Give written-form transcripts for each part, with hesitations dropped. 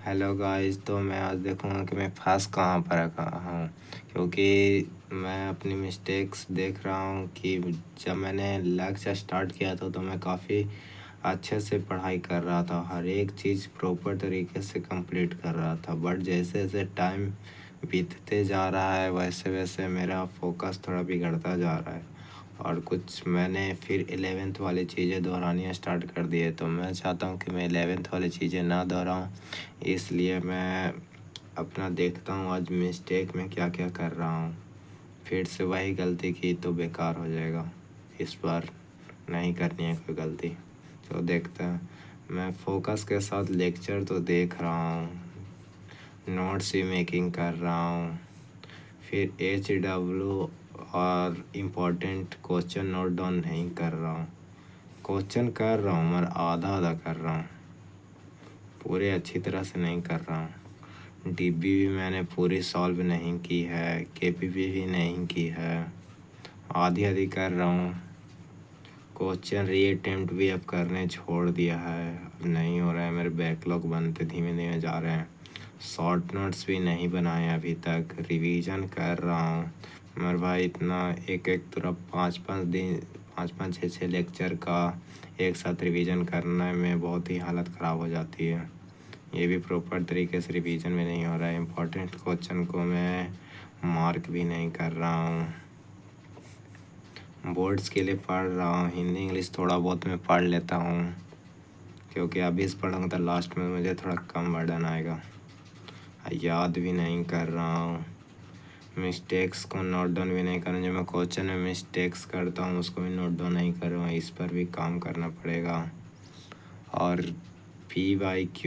Hello guys, तो मैं आज देखूंगा कि मैं फंस कहाँ पर रखा हूँ, क्योंकि मैं अपनी मिस्टेक्स देख रहा हूँ कि जब मैंने लेक्चर स्टार्ट किया था तो मैं काफ़ी अच्छे से पढ़ाई कर रहा था, हर एक चीज़ प्रॉपर तरीके से कंप्लीट कर रहा था। बट जैसे जैसे टाइम बीतते जा रहा है वैसे वैसे मेरा फोकस थोड़ा बिगड़ता जा रहा है और कुछ मैंने फिर 11th वाली चीज़ें दोहरानी स्टार्ट कर दी है। तो मैं चाहता हूँ कि मैं 11th वाली चीज़ें ना दोहराऊँ, इसलिए मैं अपना देखता हूँ आज मिस्टेक में क्या क्या कर रहा हूँ। फिर से वही गलती की तो बेकार हो जाएगा, इस बार नहीं करनी है कोई गलती। तो देखते हैं, मैं फोकस के साथ लेक्चर तो देख रहा हूँ, नोट्स भी मेकिंग कर रहा हूँ, फिर HW और इम्पोर्टेंट क्वेश्चन नोट डाउन नहीं कर रहा हूँ। क्वेश्चन कर रहा हूँ मगर आधा आधा कर रहा हूँ, पूरे अच्छी तरह से नहीं कर रहा हूँ। DB भी मैंने पूरी सॉल्व नहीं की है, KPP भी नहीं की है, आधी आधी कर रहा हूँ। क्वेश्चन रीअटेम्प्ट भी अब करने छोड़ दिया है, अब नहीं हो रहा है, मेरे बैकलॉग बनते धीमे धीमे जा रहे हैं। शॉर्ट नोट्स भी नहीं बनाए अभी तक, रिवीजन कर रहा हूँ मगर भाई इतना एक एक तरफ 5-5 लेक्चर का एक साथ रिवीजन करने में बहुत ही हालत ख़राब हो जाती है। ये भी प्रॉपर तरीके से रिवीजन में नहीं हो रहा है। इम्पोर्टेंट क्वेश्चन को मैं मार्क भी नहीं कर रहा हूँ। बोर्ड्स के लिए पढ़ रहा हूँ, हिंदी इंग्लिश थोड़ा बहुत मैं पढ़ लेता हूँ, क्योंकि अभी से पढ़ूँगा तो लास्ट में मुझे थोड़ा कम बर्डन आएगा। याद भी नहीं कर रहा हूँ, मिस्टेक्स को नोट डाउन भी नहीं कर रहा हूँ। जो मैं क्वेश्चन में मिस्टेक्स करता हूँ उसको भी नोट डाउन नहीं कर रहा हूँ, इस पर भी काम करना पड़ेगा। और PYQ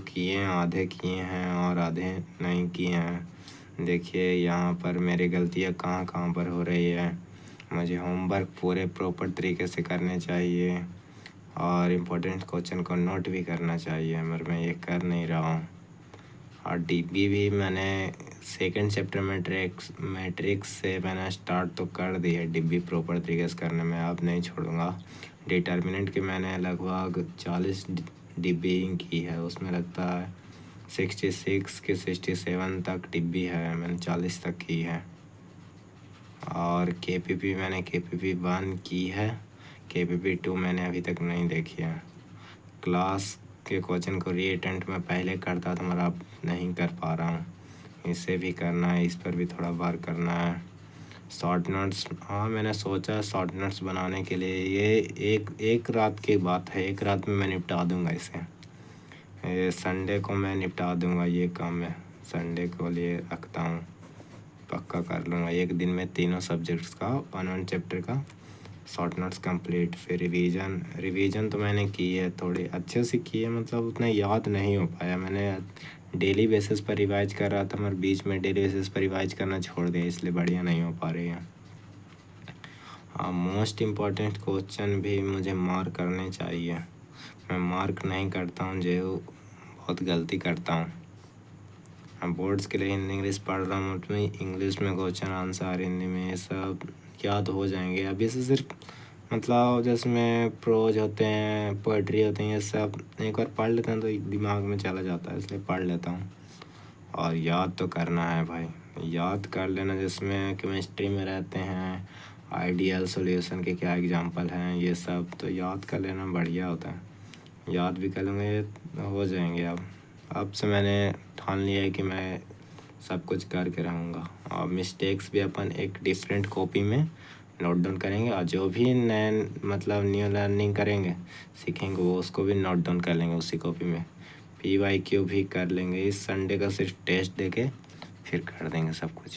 किए, आधे किए हैं और आधे नहीं किए हैं। देखिए यहाँ पर मेरी गलतियाँ कहाँ कहाँ पर हो रही है। मुझे होमवर्क पूरे प्रॉपर तरीके से करने चाहिए और इम्पोर्टेंट क्वेश्चन को नोट भी करना चाहिए, मगर मैं ये कर नहीं रहा हूँ। और DB भी मैंने सेकंड चैप्टर मैट्रिक्स से मैंने स्टार्ट तो कर दी है DB प्रॉपर तरीके से करने में, अब नहीं छोड़ूंगा। डिटर्मिनेंट की मैंने लगभग 40 DB की है, उसमें लगता है 66 के 67 तक DB है, मैंने 40 तक की है। और KPP मैंने KPP 1 की है, KPP 2 मैंने अभी तक नहीं देखी है। क्लास के क्वेश्चन को रीअटेम्प्ट में पहले करता था मगर अब नहीं कर पा रहा हूँ, इसे भी करना है, इस पर भी थोड़ा बार करना है। शॉर्ट नोट्स, हाँ मैंने सोचा शॉर्ट नोट्स बनाने के लिए, ये एक रात की बात है, एक रात में मैं निपटा दूँगा इसे। संडे को मैं निपटा दूँगा ये काम, मैं संडे को लिए रखता हूँ, पक्का कर लूँगा। एक दिन में तीनों सब्जेक्ट्स का 1 चैप्टर का शॉर्ट नोट्स कंप्लीट। फिर रिवीजन तो मैंने की है, थोड़ी अच्छे से की है, मतलब उतना याद नहीं हो पाया। मैंने डेली बेसिस पर रिवाइज कर रहा था मगर बीच में डेली बेसिस पर रिवाइज करना छोड़ दिया, इसलिए बढ़िया नहीं हो पा रही है। हाँ, मोस्ट इम्पॉर्टेंट क्वेश्चन भी मुझे मार्क करने चाहिए, मैं मार्क नहीं करता हूँ, जो बहुत गलती करता हूँ। मैं बोर्ड्स के लिए हिंदी इंग्लिश पढ़ रहा हूँ, उसमें इंग्लिश में क्वेश्चन आंसर, हिंदी में ये सब याद हो जाएंगे। अभी से सिर्फ मतलब जिसमें प्रोज होते हैं, पोइट्री होते हैं, ये सब एक बार पढ़ लेते हैं तो दिमाग में चला जाता है, इसलिए पढ़ लेता हूँ। और याद तो करना है भाई, याद कर लेना। जिसमें केमिस्ट्री में रहते हैं आइडियल सॉल्यूशन के क्या एग्जांपल हैं, ये सब तो याद कर लेना, बढ़िया होता है। याद भी कर लूँगा, ये हो जाएंगे। अब से मैंने ठान लिया है कि मैं सब कुछ करके रहूँगा। और मिस्टेक्स भी अपन एक डिफरेंट कॉपी में नोट डाउन करेंगे, और जो भी नए मतलब न्यू लर्निंग करेंगे सीखेंगे वो उसको भी नोट डाउन कर लेंगे उसी कॉपी में। PYQ भी कर लेंगे, इस संडे का सिर्फ टेस्ट देके फिर कर देंगे सब कुछ।